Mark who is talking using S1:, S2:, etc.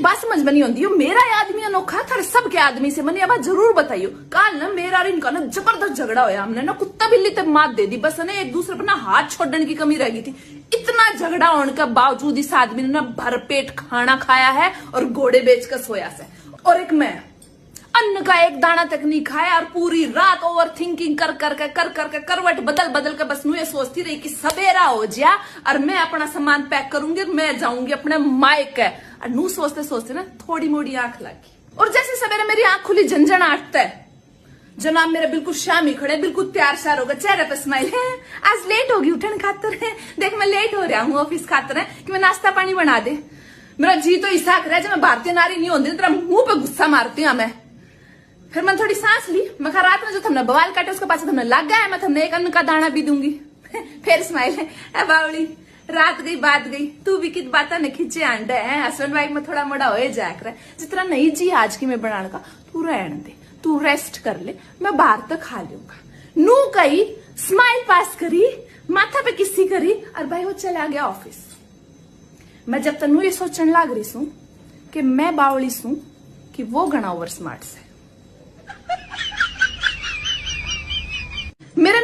S1: एक बात समझ में नहीं आती, मेरा आदमी अनोखा था सबके आदमी से, मैंने अब जरूर बताइयो। कल ना मेरा और इनका ना जबरदस्त झगड़ा होया, हमने ना कुत्ता बिल्ली तक मात दे दी, बस ना एक दूसरे पर ना हाथ छोड़ने की कमी रह गई थी। इतना झगड़ा होने के बावजूद इस आदमी ने ना भरपेट खाना खाया है और घोड़े बेचकर सोया से, और एक मैं अन्न का एक दाना तक नहीं खाया और पूरी रात ओवर थिंकिंग कर करके करवट बदल बदल के बस ये सोचती रही कि सवेरा हो जाए और मैं अपना सामान पैक करूंगी, मैं जाऊंगी अपने मायके। और नू सोचते सोचते ना थोड़ी मोड़ी आंख लगी, और जैसे सवेरे मेरी आंख खुली झंझनाहटता है। जनाब मेरे बिल्कुल शामी खड़े, बिल्कुल तैयार श्यार होगा, चेहरे पे स्माइल है। आज लेट होगी उठन खातर है, देख मैं लेट हो रहा हूँ ऑफिस खातर है कि मैं नाश्ता पानी बना दे। मेरा जी तो ऐसा कर रहा है जब मैं भारतीय नारी नहीं होती तेरा मुंह पे गुस्सा मारती हूँ मैं। फिर मैंने थोड़ी सांस ली, मैं कहा रात में जो तुमने बवाल काटे उसके पास तुमने लग गया, मैं तुमने एक अन्न का दाना भी दूंगी। फिर स्माइल है बावली, रात गई बात गई, तू भी कित बात न खींचे अंडे है, हस्बैंड वाइफ में थोड़ा मोड़ा हो जाकर है। जितना नहीं जी आज की मैं बनाने का तू रहने दे, तू रेस्ट कर ले, मैं बाहर तक खा लूंगा। नू कही स्माइल पास करी, माथा पे किसी करी और भाई वो चला गया ऑफिस। मैं जब तक ये सोचने लग रही सू कि मैं बावली सू कि वो घना ओवर स्मार्ट से। मेरे